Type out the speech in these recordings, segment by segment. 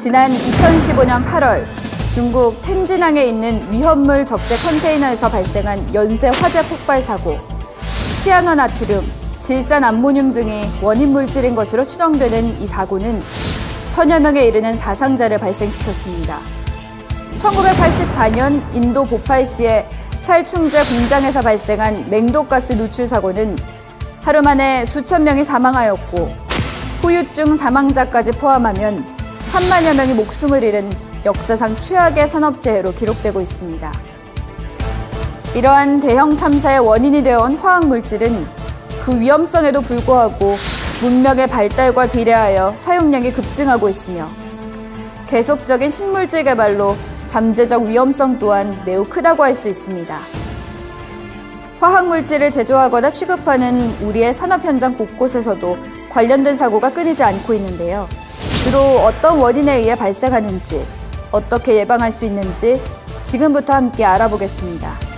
지난 2015년 8월 중국 텐진항에 있는 위험물 적재 컨테이너에서 발생한 연쇄 화재 폭발 사고. 시아노나트륨, 질산 암모늄 등이 원인 물질인 것으로 추정되는 이 사고는 천여 명에 이르는 사상자를 발생시켰습니다. 1984년 인도 보팔시의 살충제 공장에서 발생한 맹독가스 누출 사고는 하루 만에 수천 명이 사망하였고 후유증 사망자까지 포함하면 3만여 명이 목숨을 잃은 역사상 최악의 산업재해로 기록되고 있습니다. 이러한 대형 참사의 원인이 되어온 화학물질은 그 위험성에도 불구하고 문명의 발달과 비례하여 사용량이 급증하고 있으며 계속적인 신물질 개발로 잠재적 위험성 또한 매우 크다고 할 수 있습니다. 화학물질을 제조하거나 취급하는 우리의 산업 현장 곳곳에서도 관련된 사고가 끊이지 않고 있는데요. 주로 어떤 원인에 의해 발생하는지, 어떻게 예방할 수 있는지 지금부터 함께 알아보겠습니다.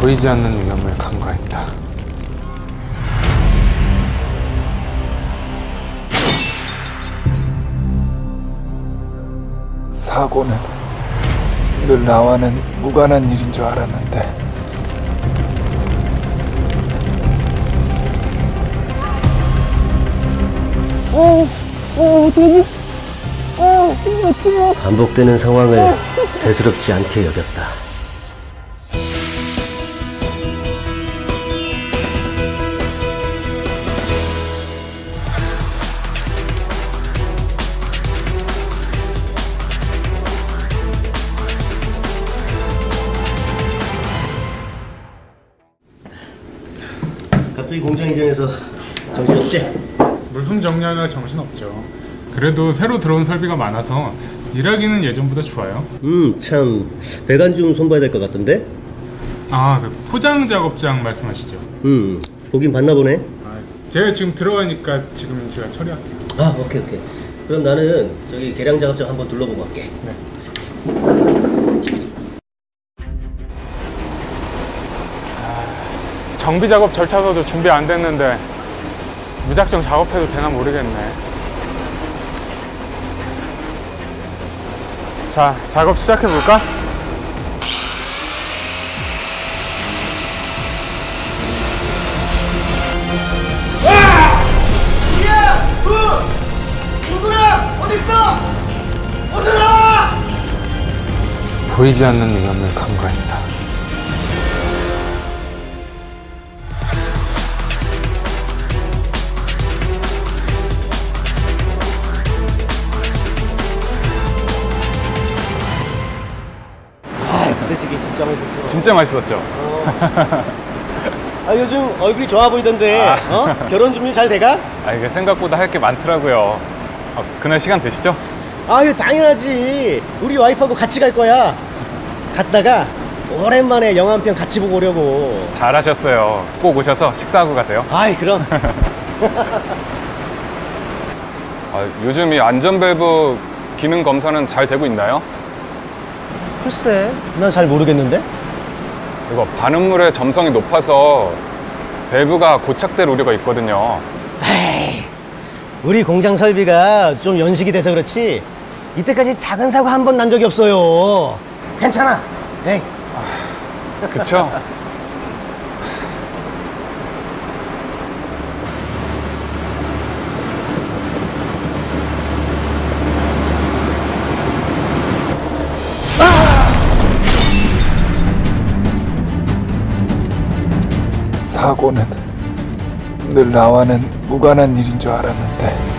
보이지 않는 위험을 간과했다. 사고는 늘 나와는 무관한 일인 줄 알았는데 반복되는 상황을 대수롭지 않게 여겼다. 갑자기 공장 이전해서 정신없지? 물품 정리하느라 정신없죠. 그래도 새로 들어온 설비가 많아서 일하기는 예전보다 좋아요. 참 배관 좀 손봐야 될 것 같던데? 아, 그 포장 작업장 말씀하시죠? 보긴 봤나 보네. 제가 지금 들어가니까 지금 제가 처리할게요. 아, 오케이. 그럼 나는 저기 계량 작업장 한번 둘러보고 갈게. 네. 정비 작업 절차서도 준비 안 됐는데 무작정 작업해도 되나 모르겠네. 자, 작업 시작해볼까? 누구야? 어딨어? 어서 나와! 보이지 않는 위험을 간과했다. 부대찌개 진짜 맛있었어. 진짜 맛있었죠? 요즘 얼굴이 좋아 보이던데 결혼 준비 잘 돼가? 이게 생각보다 할 게 많더라고요. 그날 시간 되시죠? 이거 당연하지. 우리 와이프하고 같이 갈 거야. 갔다가 오랜만에 영화 한 편 같이 보고 오려고. 잘하셨어요. 꼭 오셔서 식사하고 가세요. 그럼. 요즘 이 안전밸브 기능 검사는 잘 되고 있나요? 글쎄, 난 잘 모르겠는데? 이거 바닷물의 점성이 높아서 밸브가 고착될 우려가 있거든요. 에이, 우리 공장 설비가 좀 연식이 돼서 그렇지 이때까지 작은 사고 한 번 난 적이 없어요. 괜찮아. 에이. 그쵸? 사고는 늘 나와는 무관한 일인 줄 알았는데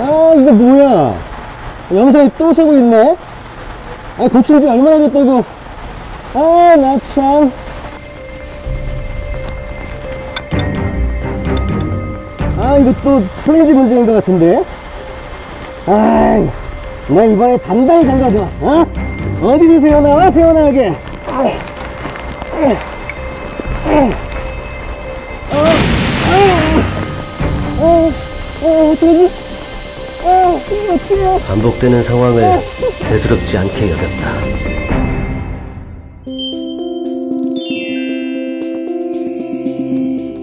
아, 이거 뭐야? 영상이 또 새고 있네? 아, 고친 지 얼마나 됐다고. 아, 나 참. 아, 이거 또 플레이지 문제인 것 같은데? 아이, 나 이번에 단단히 장가줘. 어? 어디서 새어나와, 새어나오게. 어떡하지? 반복되는 상황을 대수롭지 않게 여겼다.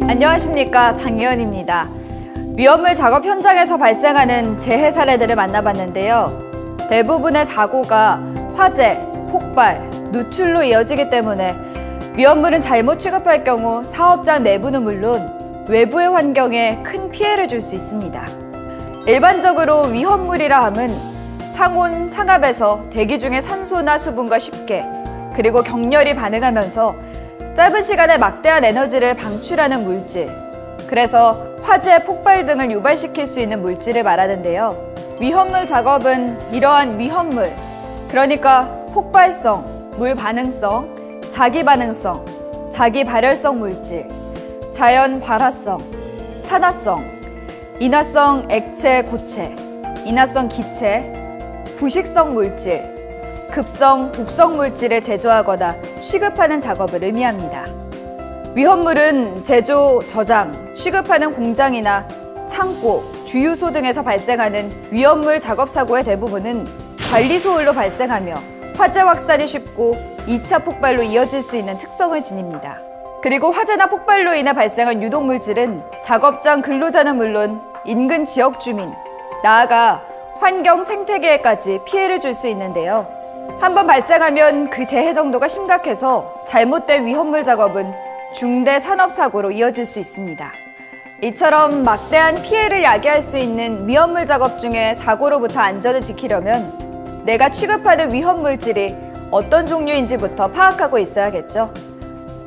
안녕하십니까, 장혜연입니다. 위험물 작업 현장에서 발생하는 재해 사례들을 만나봤는데요. 대부분의 사고가 화재, 폭발, 누출로 이어지기 때문에 위험물은 잘못 취급할 경우 사업장 내부는 물론 외부의 환경에 큰 피해를 줄 수 있습니다. 일반적으로 위험물이라 함은 상온, 상압에서 대기 중에 산소나 수분과 쉽게 그리고 격렬히 반응하면서 짧은 시간에 막대한 에너지를 방출하는 물질, 그래서 화재, 폭발 등을 유발시킬 수 있는 물질을 말하는데요. 위험물 작업은 이러한 위험물, 그러니까 폭발성, 물반응성, 자기반응성, 자기발열성 물질, 자연 발화성, 산화성, 인화성 액체 고체, 인화성 기체, 부식성 물질, 급성 독성 물질을 제조하거나 취급하는 작업을 의미합니다. 위험물은 제조, 저장, 취급하는 공장이나 창고, 주유소 등에서 발생하는 위험물 작업 사고의 대부분은 관리소홀로 발생하며 화재 확산이 쉽고 2차 폭발로 이어질 수 있는 특성을 지닙니다. 그리고 화재나 폭발로 인해 발생한 유독물질은 작업장 근로자는 물론 인근 지역 주민, 나아가 환경 생태계에까지 피해를 줄 수 있는데요. 한번 발생하면 그 재해 정도가 심각해서 잘못된 위험물 작업은 중대 산업사고로 이어질 수 있습니다. 이처럼 막대한 피해를 야기할 수 있는 위험물 작업 중에 사고로부터 안전을 지키려면 내가 취급하는 위험물질이 어떤 종류인지부터 파악하고 있어야겠죠.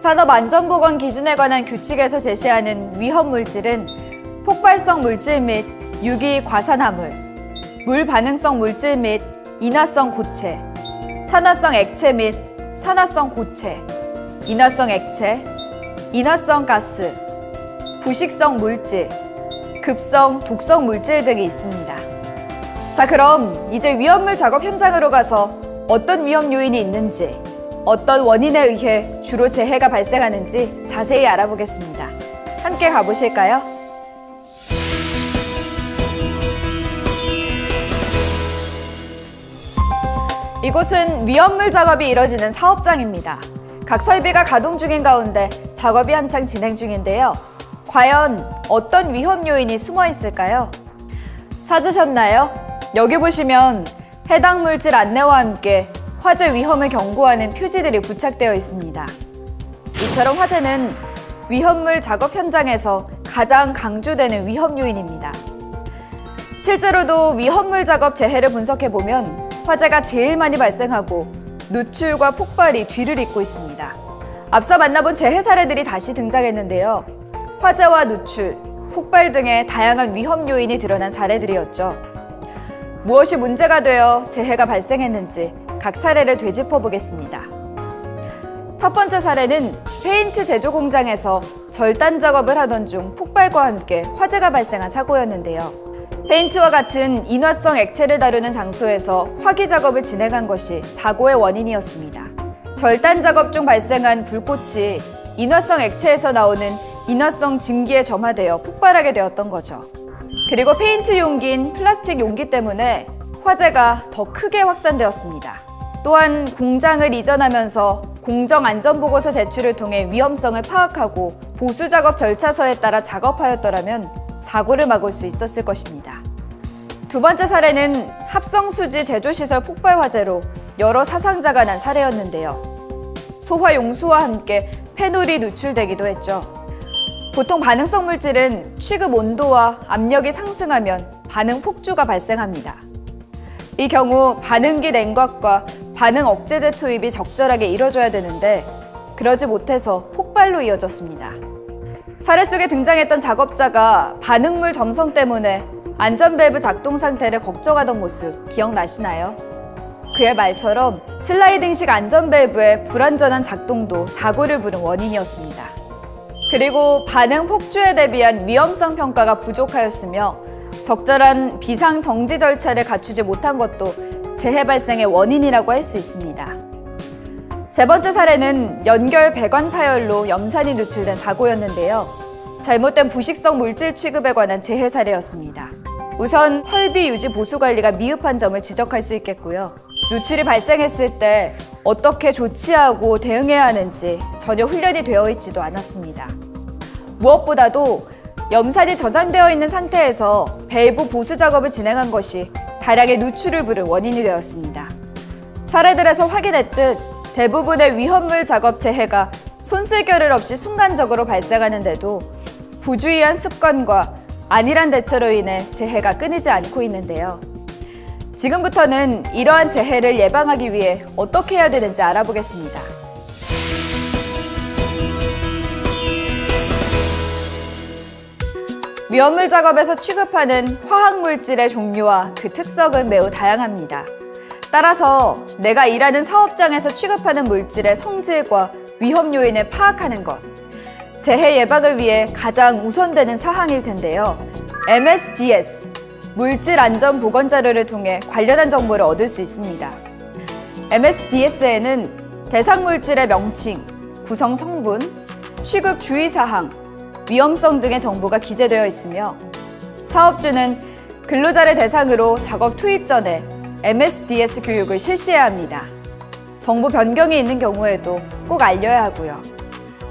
산업안전보건 기준에 관한 규칙에서 제시하는 위험물질은 폭발성 물질 및 유기과산화물, 물반응성 물질 및 인화성 고체, 산화성 액체 및 산화성 고체, 인화성 액체, 인화성 가스, 부식성 물질, 급성 독성 물질 등이 있습니다. 자, 그럼 이제 위험물 작업 현장으로 가서 어떤 위험 요인이 있는지, 어떤 원인에 의해 주로 재해가 발생하는지 자세히 알아보겠습니다. 함께 가보실까요? 이곳은 위험물 작업이 이뤄지는 사업장입니다. 각 설비가 가동 중인 가운데 작업이 한창 진행 중인데요. 과연 어떤 위험 요인이 숨어 있을까요? 찾으셨나요? 여기 보시면 해당 물질 안내와 함께 화재 위험을 경고하는 표지들이 부착되어 있습니다. 이처럼 화재는 위험물 작업 현장에서 가장 강조되는 위험 요인입니다. 실제로도 위험물 작업 재해를 분석해보면 화재가 제일 많이 발생하고 누출과 폭발이 뒤를 잇고 있습니다. 앞서 만나본 재해 사례들이 다시 등장했는데요. 화재와 누출, 폭발 등의 다양한 위험 요인이 드러난 사례들이었죠. 무엇이 문제가 되어 재해가 발생했는지 각 사례를 되짚어 보겠습니다. 첫 번째 사례는 페인트 제조 공장에서 절단 작업을 하던 중 폭발과 함께 화재가 발생한 사고였는데요. 페인트와 같은 인화성 액체를 다루는 장소에서 화기 작업을 진행한 것이 사고의 원인이었습니다. 절단 작업 중 발생한 불꽃이 인화성 액체에서 나오는 인화성 증기에 점화되어 폭발하게 되었던 거죠. 그리고 페인트 용기인 플라스틱 용기 때문에 화재가 더 크게 확산되었습니다. 또한 공장을 이전하면서 공정안전보고서 제출을 통해 위험성을 파악하고 보수작업 절차서에 따라 작업하였더라면 사고를 막을 수 있었을 것입니다. 두 번째 사례는 합성수지 제조시설 폭발 화재로 여러 사상자가 난 사례였는데요. 소화용수와 함께 페놀이 누출되기도 했죠. 보통 반응성 물질은 취급 온도와 압력이 상승하면 반응 폭주가 발생합니다. 이 경우 반응기 냉각과 반응 억제제 투입이 적절하게 이뤄져야 되는데 그러지 못해서 폭발로 이어졌습니다. 사례 속에 등장했던 작업자가 반응물 점성 때문에 안전밸브 작동 상태를 걱정하던 모습 기억나시나요? 그의 말처럼 슬라이딩식 안전밸브의 불완전한 작동도 사고를 부른 원인이었습니다. 그리고 반응 폭주에 대비한 위험성 평가가 부족하였으며 적절한 비상 정지 절차를 갖추지 못한 것도 재해 발생의 원인이라고 할 수 있습니다. 세 번째 사례는 연결 배관 파열로 염산이 누출된 사고였는데요. 잘못된 부식성 물질 취급에 관한 재해 사례였습니다. 우선 설비 유지 보수 관리가 미흡한 점을 지적할 수 있겠고요. 누출이 발생했을 때 어떻게 조치하고 대응해야 하는지 전혀 훈련이 되어 있지도 않았습니다. 무엇보다도 염산이 저장되어 있는 상태에서 밸브 보수 작업을 진행한 것이 다량의 누출을 부른 원인이 되었습니다. 사례들에서 확인했듯 대부분의 위험물 작업 재해가 손쓸 겨를 없이 순간적으로 발생하는데도 부주의한 습관과 안일한 대처로 인해 재해가 끊이지 않고 있는데요. 지금부터는 이러한 재해를 예방하기 위해 어떻게 해야 되는지 알아보겠습니다. 위험물 작업에서 취급하는 화학물질의 종류와 그 특성은 매우 다양합니다. 따라서 내가 일하는 사업장에서 취급하는 물질의 성질과 위험 요인을 파악하는 것, 재해 예방을 위해 가장 우선되는 사항일 텐데요. MSDS, 물질 안전 보건 자료를 통해 관련한 정보를 얻을 수 있습니다. MSDS에는 대상 물질의 명칭, 구성 성분, 취급 주의 사항, 위험성 등의 정보가 기재되어 있으며 사업주는 근로자를 대상으로 작업 투입 전에 MSDS 교육을 실시해야 합니다. 정보 변경이 있는 경우에도 꼭 알려야 하고요.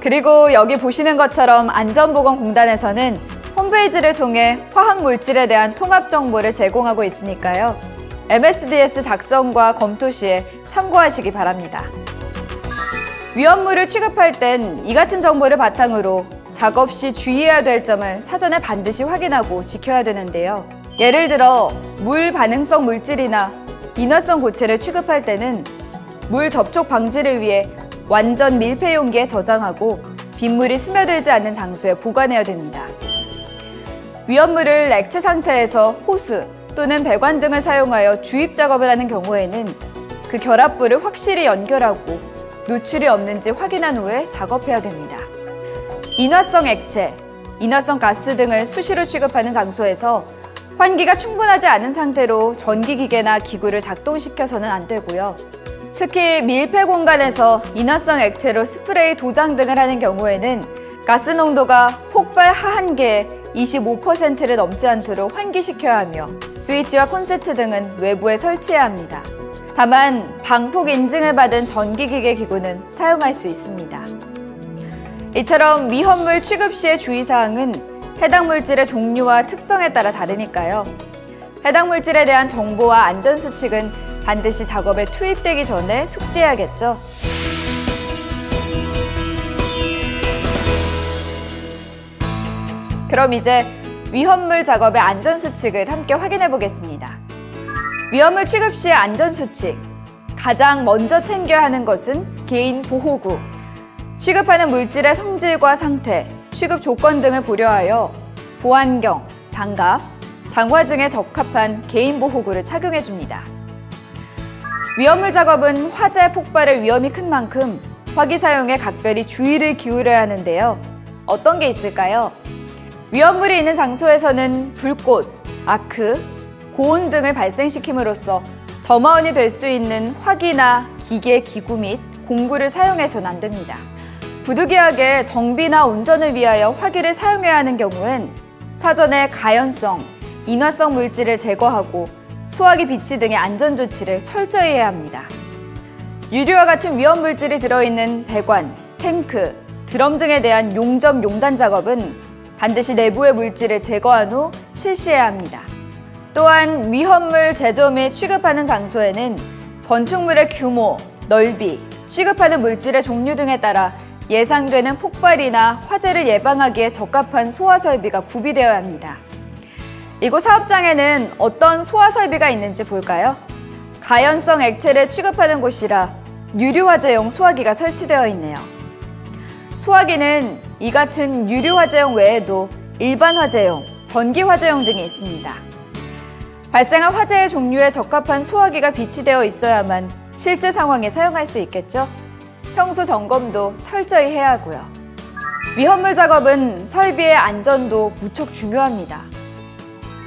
그리고 여기 보시는 것처럼 안전보건공단에서는 홈페이지를 통해 화학물질에 대한 통합 정보를 제공하고 있으니까요. MSDS 작성과 검토 시에 참고하시기 바랍니다. 위험물을 취급할 땐 이 같은 정보를 바탕으로 작업 시 주의해야 될 점을 사전에 반드시 확인하고 지켜야 되는데요. 예를 들어 물 반응성 물질이나 인화성 고체를 취급할 때는 물 접촉 방지를 위해 완전 밀폐 용기에 저장하고 빗물이 스며들지 않는 장소에 보관해야 됩니다. 위험물을 액체 상태에서 호스 또는 배관 등을 사용하여 주입 작업을 하는 경우에는 그 결합부를 확실히 연결하고 누출이 없는지 확인한 후에 작업해야 됩니다. 인화성 액체, 인화성 가스 등을 수시로 취급하는 장소에서 환기가 충분하지 않은 상태로 전기기계나 기구를 작동시켜서는 안 되고요. 특히 밀폐 공간에서 인화성 액체로 스프레이 도장 등을 하는 경우에는 가스 농도가 폭발 하한계의 25%를 넘지 않도록 환기시켜야 하며 스위치와 콘센트 등은 외부에 설치해야 합니다. 다만 방폭 인증을 받은 전기기계 기구는 사용할 수 있습니다. 이처럼 위험물 취급 시의 주의사항은 해당 물질의 종류와 특성에 따라 다르니까요. 해당 물질에 대한 정보와 안전수칙은 반드시 작업에 투입되기 전에 숙지해야겠죠. 그럼 이제 위험물 작업의 안전수칙을 함께 확인해 보겠습니다. 위험물 취급 시의 안전수칙. 가장 먼저 챙겨야 하는 것은 개인 보호구. 취급하는 물질의 성질과 상태, 취급 조건 등을 고려하여 보안경, 장갑, 장화 등에 적합한 개인 보호구를 착용해 줍니다. 위험물 작업은 화재 폭발의 위험이 큰 만큼 화기 사용에 각별히 주의를 기울여야 하는데요. 어떤 게 있을까요? 위험물이 있는 장소에서는 불꽃, 아크, 고온 등을 발생시킴으로써 점화원이 될 수 있는 화기나 기계, 기구 및 공구를 사용해서는 안 됩니다. 부득이하게 정비나 운전을 위하여 화기를 사용해야 하는 경우엔 사전에 가연성, 인화성 물질을 제거하고 소화기 비치 등의 안전조치를 철저히 해야 합니다. 유리와 같은 위험물질이 들어있는 배관, 탱크, 드럼 등에 대한 용접, 용단 작업은 반드시 내부의 물질을 제거한 후 실시해야 합니다. 또한 위험물 제조 및 취급하는 장소에는 건축물의 규모, 넓이, 취급하는 물질의 종류 등에 따라 예상되는 폭발이나 화재를 예방하기에 적합한 소화 설비가 구비되어야 합니다. 이곳 사업장에는 어떤 소화 설비가 있는지 볼까요? 가연성 액체를 취급하는 곳이라 유류화재용 소화기가 설치되어 있네요. 소화기는 이 같은 유류화재용 외에도 일반 화재용, 전기화재용 등이 있습니다. 발생한 화재의 종류에 적합한 소화기가 비치되어 있어야만 실제 상황에 사용할 수 있겠죠? 평소 점검도 철저히 해야 하고요. 위험물 작업은 설비의 안전도 무척 중요합니다.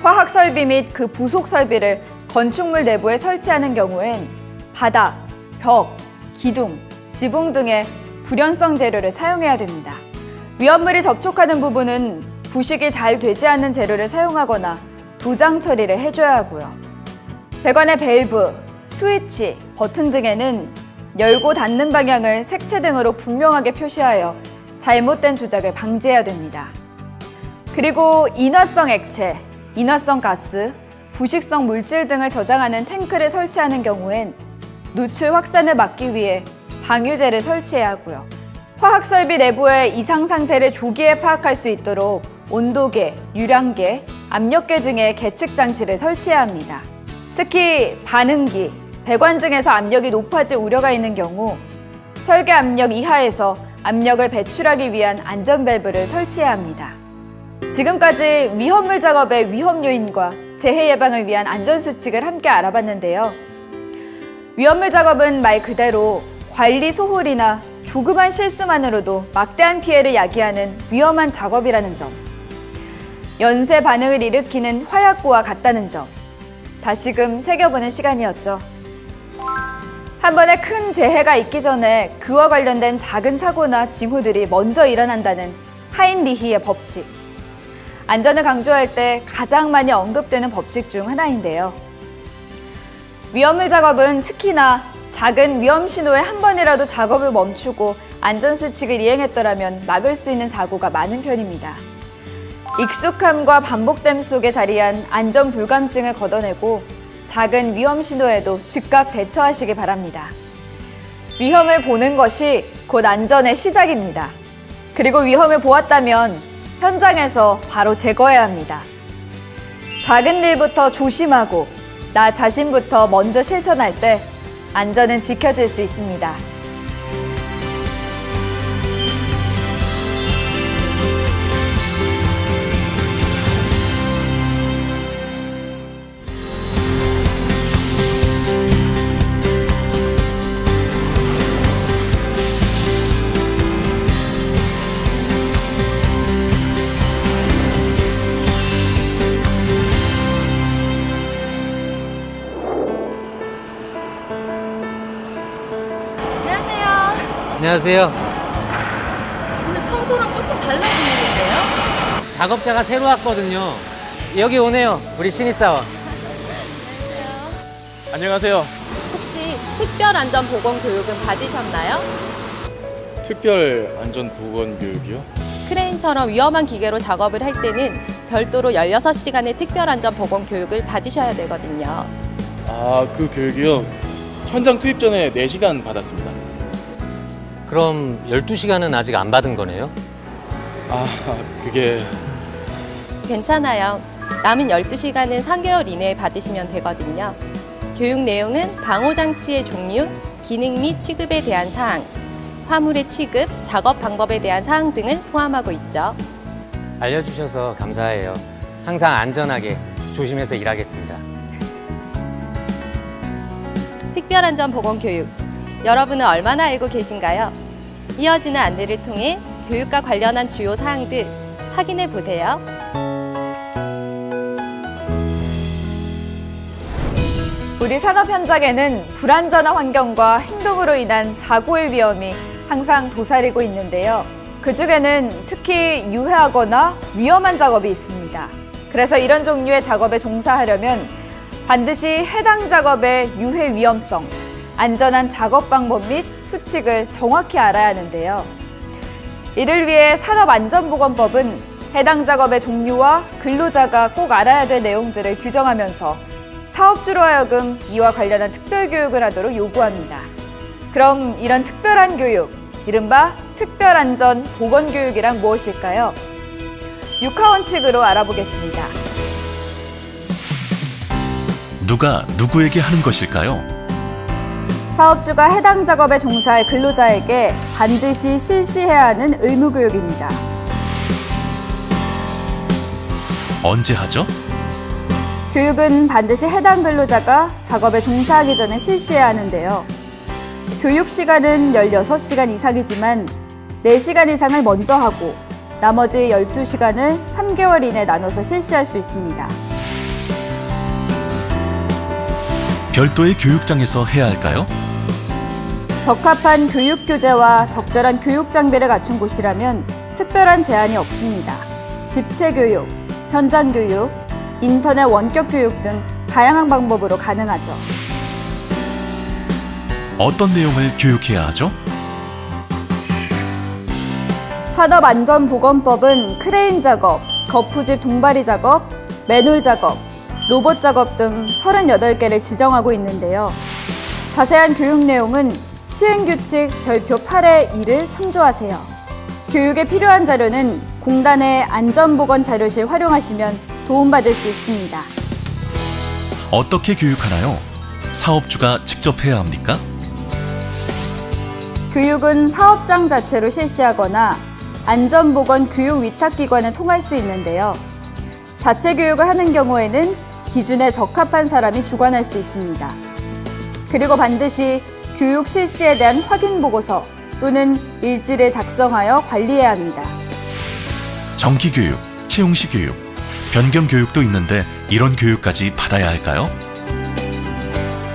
화학 설비 및 그 부속 설비를 건축물 내부에 설치하는 경우엔 바닥, 벽, 기둥, 지붕 등의 불연성 재료를 사용해야 됩니다. 위험물이 접촉하는 부분은 부식이 잘 되지 않는 재료를 사용하거나 도장 처리를 해줘야 하고요. 배관의 밸브, 스위치, 버튼 등에는 열고 닫는 방향을 색채 등으로 분명하게 표시하여 잘못된 조작을 방지해야 됩니다. 그리고 인화성 액체, 인화성 가스, 부식성 물질 등을 저장하는 탱크를 설치하는 경우엔 누출 확산을 막기 위해 방유제를 설치해야 하고요. 화학 설비 내부의 이상 상태를 조기에 파악할 수 있도록 온도계, 유량계, 압력계 등의 계측 장치를 설치해야 합니다. 특히 반응기, 배관 등에서 압력이 높아질 우려가 있는 경우 설계 압력 이하에서 압력을 배출하기 위한 안전 밸브를 설치해야 합니다. 지금까지 위험물 작업의 위험 요인과 재해 예방을 위한 안전 수칙을 함께 알아봤는데요. 위험물 작업은 말 그대로 관리 소홀이나 조그만 실수만으로도 막대한 피해를 야기하는 위험한 작업이라는 점, 연쇄 반응을 일으키는 화약고와 같다는 점, 다시금 새겨보는 시간이었죠. 한 번에 큰 재해가 있기 전에 그와 관련된 작은 사고나 징후들이 먼저 일어난다는 하인리히의 법칙. 안전을 강조할 때 가장 많이 언급되는 법칙 중 하나인데요. 위험물 작업은 특히나 작은 위험 신호에 한 번이라도 작업을 멈추고 안전수칙을 이행했더라면 막을 수 있는 사고가 많은 편입니다. 익숙함과 반복됨 속에 자리한 안전 불감증을 걷어내고 작은 위험 신호에도 즉각 대처하시기 바랍니다. 위험을 보는 것이 곧 안전의 시작입니다. 그리고 위험을 보았다면 현장에서 바로 제거해야 합니다. 작은 일부터 조심하고 나 자신부터 먼저 실천할 때 안전은 지켜질 수 있습니다. 안녕하세요. 오늘 평소랑 조금 달라 보이는데요? 작업자가 새로 왔거든요. 여기 오네요. 우리 신입사원. 안녕하세요. 혹시 특별안전보건교육은 받으셨나요? 특별 안전보건 교육이요? 크레인처럼 위험한 기계로 작업을 할 때는 별도로 16시간의 특별안전보건교육을 받으셔야 되거든요. 아, 그 교육이요? 현장 투입 전에 4시간 받았습니다. 그럼 12시간은 아직 안 받은 거네요? 아, 그게... 괜찮아요. 남은 12시간은 3개월 이내에 받으시면 되거든요. 교육 내용은 방호장치의 종류, 기능 및 취급에 대한 사항, 화물의 취급, 작업 방법에 대한 사항 등을 포함하고 있죠. 알려주셔서 감사해요. 항상 안전하게 조심해서 일하겠습니다. 특별안전보건교육, 여러분은 얼마나 알고 계신가요? 이어지는 안내를 통해 교육과 관련한 주요 사항들 확인해 보세요. 우리 산업 현장에는 불안전한 환경과 행동으로 인한 사고의 위험이 항상 도사리고 있는데요. 그중에는 특히 유해하거나 위험한 작업이 있습니다. 그래서 이런 종류의 작업에 종사하려면 반드시 해당 작업의 유해 위험성, 안전한 작업 방법 및 수칙을 정확히 알아야 하는데요. 이를 위해 산업안전보건법은 해당 작업의 종류와 근로자가 꼭 알아야 될 내용들을 규정하면서 사업주로 하여금 이와 관련한 특별교육을 하도록 요구합니다. 그럼 이런 특별한 교육, 이른바 특별안전보건교육이란 무엇일까요? 6하원칙으로 알아보겠습니다. 누가 누구에게 하는 것일까요? 사업주가 해당 작업에 종사할 근로자에게 반드시 실시해야 하는 의무교육입니다. 언제 하죠? 교육은 반드시 해당 근로자가 작업에 종사하기 전에 실시해야 하는데요. 교육 시간은 16시간 이상이지만 4시간 이상을 먼저 하고 나머지 12시간을 3개월 이내 나눠서 실시할 수 있습니다. 별도의 교육장에서 해야 할까요? 적합한 교육 교재와 적절한 교육 장비를 갖춘 곳이라면 특별한 제한이 없습니다. 집체 교육, 현장 교육, 인터넷 원격 교육 등 다양한 방법으로 가능하죠. 어떤 내용을 교육해야 하죠? 산업안전보건법은 크레인 작업, 거푸집 동바리 작업, 맨홀 작업, 로봇 작업 등 38개를 지정하고 있는데요. 자세한 교육 내용은 시행규칙 별표 8의 2를 참조하세요. 교육에 필요한 자료는 공단의 안전보건자료실 활용하시면 도움받을 수 있습니다. 어떻게 교육하나요? 사업주가 직접 해야 합니까? 교육은 사업장 자체로 실시하거나 안전보건 교육 위탁기관을 통할 수 있는데요. 자체 교육을 하는 경우에는 기준에 적합한 사람이 주관할 수 있습니다. 그리고 반드시 교육 실시에 대한 확인 보고서 또는 일지를 작성하여 관리해야 합니다. 정기교육, 채용시 교육, 변경 교육도 있는데 이런 교육까지 받아야 할까요?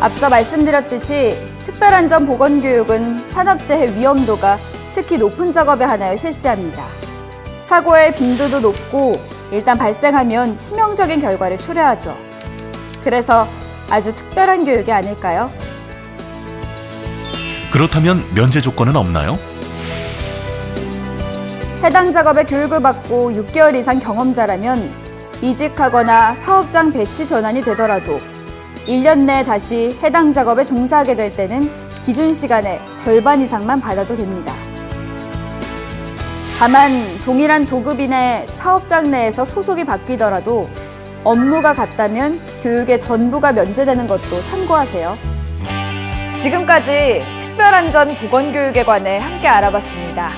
앞서 말씀드렸듯이 특별안전보건교육은 산업재해 위험도가 특히 높은 작업에 한하여 실시합니다. 사고의 빈도도 높고 일단 발생하면 치명적인 결과를 초래하죠. 그래서 아주 특별한 교육이 아닐까요? 그렇다면 면제 조건은 없나요? 해당 작업의 교육을 받고 6개월 이상 경험자라면 이직하거나 사업장 배치 전환이 되더라도 1년 내에 다시 해당 작업에 종사하게 될 때는 기준 시간의 절반 이상만 받아도 됩니다. 다만 동일한 도급이 내 사업장 내에서 소속이 바뀌더라도 업무가 같다면 교육의 전부가 면제되는 것도 참고하세요. 지금까지 특별안전보건교육에 관해 함께 알아봤습니다.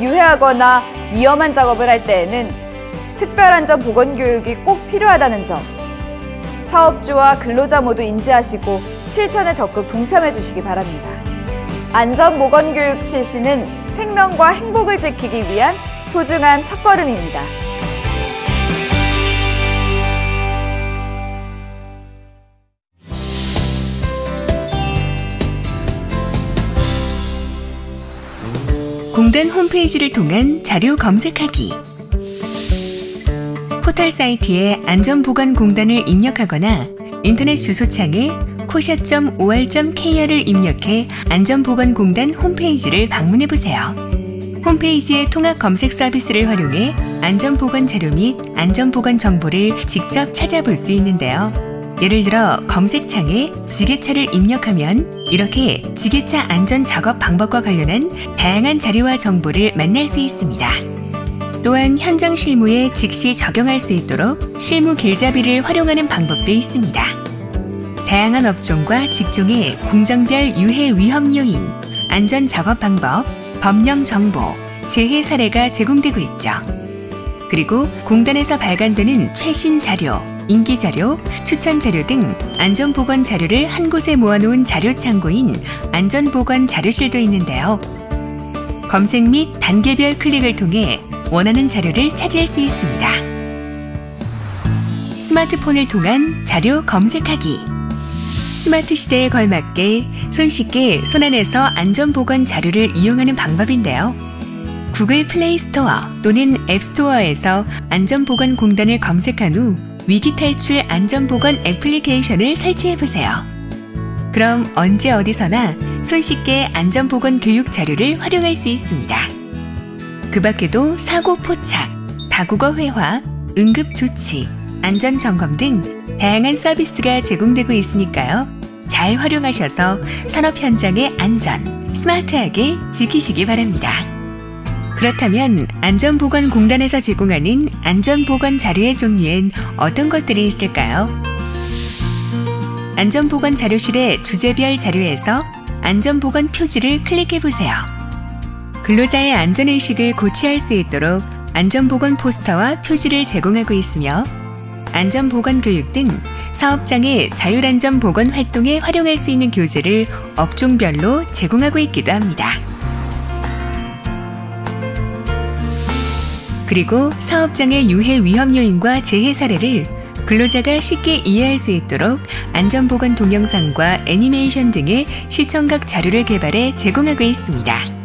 유해하거나 위험한 작업을 할 때에는 특별안전보건교육이 꼭 필요하다는 점, 사업주와 근로자 모두 인지하시고 실천에 적극 동참해 주시기 바랍니다. 안전보건교육 실시는 생명과 행복을 지키기 위한 소중한 첫걸음입니다. 공단 홈페이지를 통한 자료 검색하기. 포털 사이트에 안전보건공단을 입력하거나 인터넷 주소창에 코샤.or.kr을 입력해 안전보건공단 홈페이지를 방문해보세요. 홈페이지의 통합 검색 서비스를 활용해 안전보건 자료 및 안전보건 정보를 직접 찾아볼 수 있는데요. 예를 들어 검색창에 지게차를 입력하면 이렇게 지게차 안전 작업 방법과 관련한 다양한 자료와 정보를 만날 수 있습니다. 또한 현장 실무에 즉시 적용할 수 있도록 실무 길잡이를 활용하는 방법도 있습니다. 다양한 업종과 직종의 공정별 유해 위험 요인, 안전 작업 방법, 법령 정보, 재해 사례가 제공되고 있죠. 그리고 공단에서 발간되는 최신 자료, 인기 자료, 추천 자료 등 안전보건 자료를 한 곳에 모아놓은 자료 창고인 안전보건 자료실도 있는데요. 검색 및 단계별 클릭을 통해 원하는 자료를 찾을 수 있습니다. 스마트폰을 통한 자료 검색하기. 스마트 시대에 걸맞게 손쉽게 손안에서 안전보건 자료를 이용하는 방법인데요. 구글 플레이 스토어 또는 앱 스토어에서 안전보건공단을 검색한 후 위기 탈출 안전보건 애플리케이션을 설치해보세요. 그럼 언제 어디서나 손쉽게 안전보건 교육 자료를 활용할 수 있습니다. 그 밖에도 사고 포착, 다국어 회화, 응급조치, 안전점검 등 다양한 서비스가 제공되고 있으니까요. 잘 활용하셔서 산업 현장의 안전, 스마트하게 지키시기 바랍니다. 그렇다면 안전보건공단에서 제공하는 안전보건 자료의 종류엔 어떤 것들이 있을까요? 안전보건 자료실의 주제별 자료에서 안전보건 표지를 클릭해보세요. 근로자의 안전의식을 고취할 수 있도록 안전보건 포스터와 표지를 제공하고 있으며 안전보건교육 등 사업장의 자율안전보건 활동에 활용할 수 있는 교재를 업종별로 제공하고 있기도 합니다. 그리고 사업장의 유해 위험 요인과 재해 사례를 근로자가 쉽게 이해할 수 있도록 안전보건 동영상과 애니메이션 등의 시청각 자료를 개발해 제공하고 있습니다.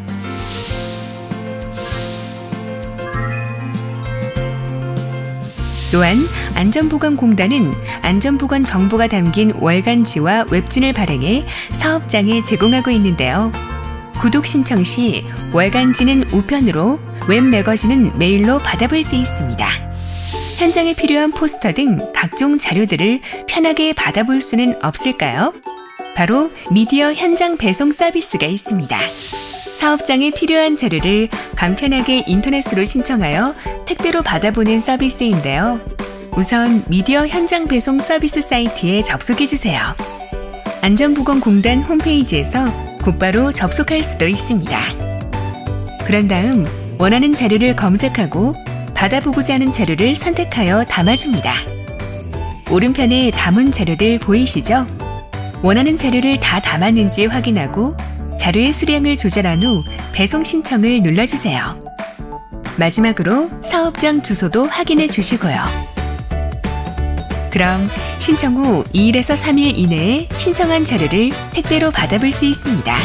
또한 안전보건공단은 안전보건 정보가 담긴 월간지와 웹진을 발행해 사업장에 제공하고 있는데요. 구독 신청 시 월간지는 우편으로, 웹 매거진은 메일로 받아볼 수 있습니다. 현장에 필요한 포스터 등 각종 자료들을 편하게 받아볼 수는 없을까요? 바로 미디어 현장 배송 서비스가 있습니다. 사업장에 필요한 자료를 간편하게 인터넷으로 신청하여 택배로 받아보는 서비스인데요. 우선 미디어 현장 배송 서비스 사이트에 접속해주세요. 안전보건공단 홈페이지에서 곧바로 접속할 수도 있습니다. 그런 다음 원하는 자료를 검색하고 받아보고자 하는 자료를 선택하여 담아줍니다. 오른편에 담은 자료들 보이시죠? 원하는 자료를 다 담았는지 확인하고 자료의 수량을 조절한 후 배송 신청을 눌러주세요. 마지막으로 사업장 주소도 확인해 주시고요. 그럼 신청 후 2일에서 3일 이내에 신청한 자료를 택배로 받아볼 수 있습니다.